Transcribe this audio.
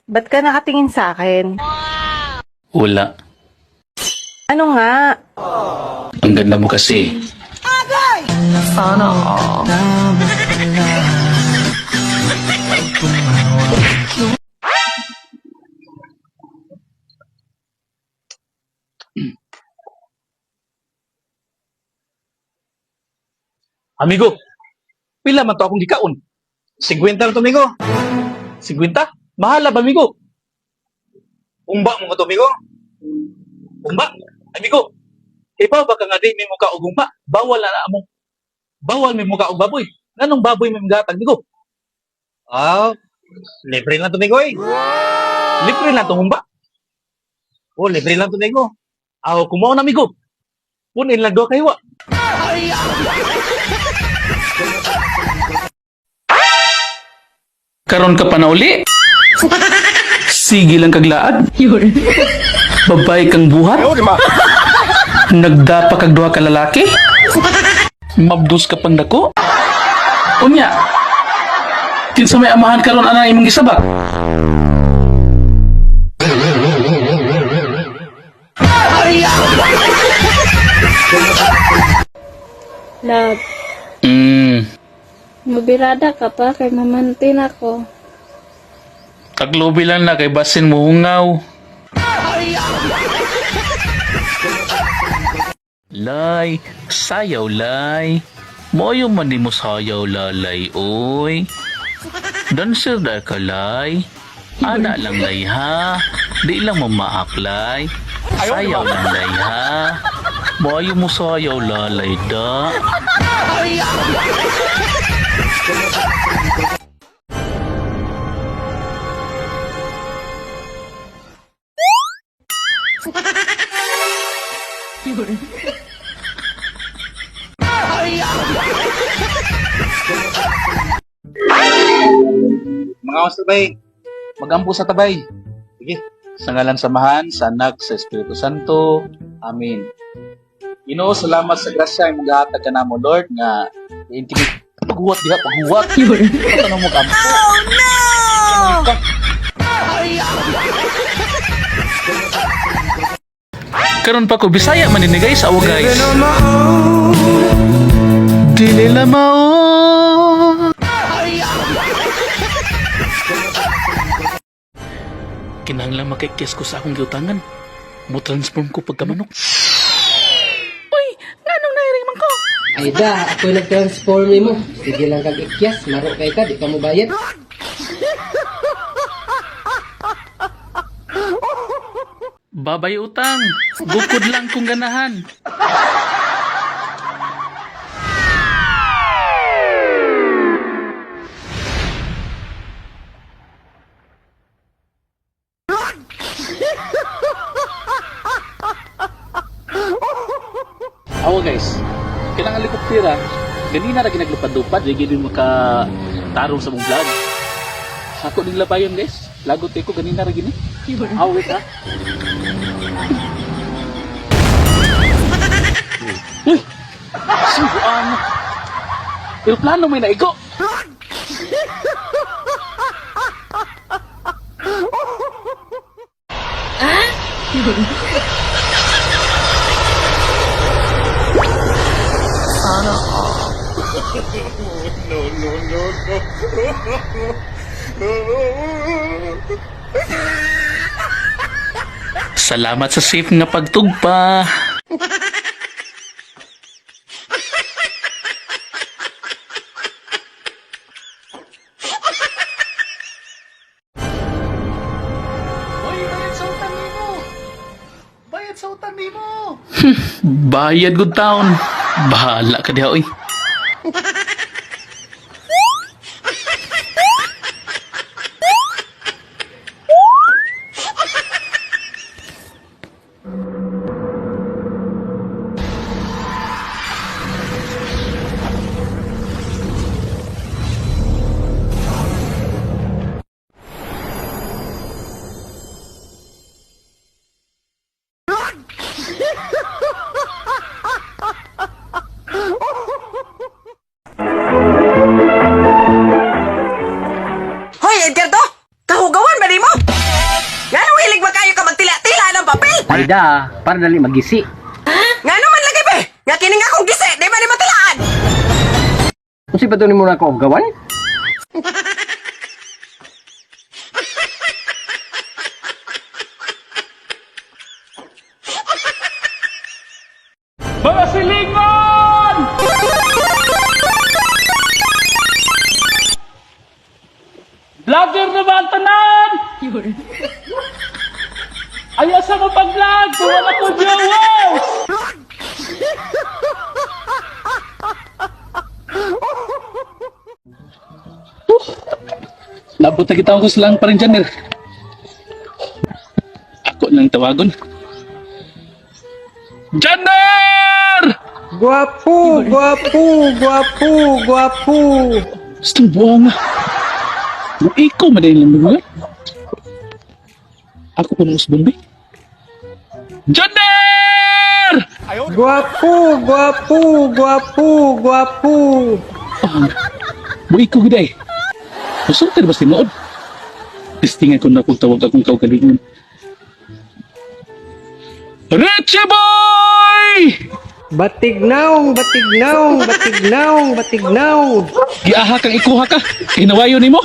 Ba't ka nakatingin sa akin? Wala. Ano nga? Ang ganda mo kasi. Amigo, pila man to akong gikaon? 50 lang to, amigo. 50? Mahala ba, amigo? Umba mo ka to, amigo? Umba? Amigo, ibaw ba ka nga di may muka og umba? Bawal na among bawal may muka og baboy. Nganong baboy may gatag, amigo? Ah, libre lang to, amigo eh. Libre lang to, umba. Oh, libre lang to, amigo. Aw, kumaon na, amigo. Punin lang do kayo. Karon ka pa na uli? Sige lang kaglaad. Babae kang buhat? Nagdapa kag duha ka lalaki? Mabdus ka pang dako? Unya, kinsa may amahan karon anang imong gisabak? Love, mabirada ka pa kay mamantin ako. Taglobi lang na kay basin mo hungaw. Lay, sayaw lay. Moyo man di mo sayaw lalay, oy. Dancer da ka lay. Ana lang lay ha. Di lang mamaaklay. Sayaw lang lay ha. Moyo mo sayaw lalay da. Mga kawas tabay, magampo sa tabay. Sige, sa ngalan samahan, sa anak, sa Espiritu Santo. Amen. Ginoo, salamat sa grasya yung maghahatag ka namo, Lord, nga i-intimate. Paghuwat diha, paghuwat. Patanong mo kampo. Oh, no! Karon pa ko Bisaya maninigay sa awa guys. Dili la mao. Kinahanglan makikis ko sa akong giutangan. Mo transform ko pagkamanok. Uy, nganong nairing man ko? Ay da, ako nag-transform mo. Sige lang kag ikyas, maro kay ka, di ka mo bayad. Babay utang. Bukod lang kung ganahan. Awa guys, kailangan likuptira. Ganina na ginaglupad-lupad, di gini makatarong sa mong vlog. Ako ning labayon guys, lagot ko ganina ra gini. Awa wait ha. Uy! Subuan mo! Aeroplano may naigo! Salamat sa safe nga pagtugpa. Bayad sa utan nimo! Bayad good town. Bahala ka diha oy. Hoy, Edgardo! Kahugawan ba mo? Ay da, para dali magisi. Nga naman lagi be! Nga kining akong gisi, di ba ni matilaan? Kung si patuloy mo na ako gawan? Mga silingon! Vlogger naman tanan! Ayaw sa mapag-vlog! Tuwala ko viewers! Labot na kita ko silang pa rin dyan, Ako lang tawagon. Jander! Guwapo, guwapo, guwapo, guwapo. Gusto buong. Kung ikaw madaling lang mga. Ako pa nung usbong, Jander! Guwapo, guwapo, guwapo, guwapo. Mo ikaw giday. Masang ba si Nood? Testingan ko na kung tawag akong kaugalingon. Richie Boy! Batignaw, batignaw, batignaw, batignaw. Giaha kang ikuha ka. Kinawayo ni mo.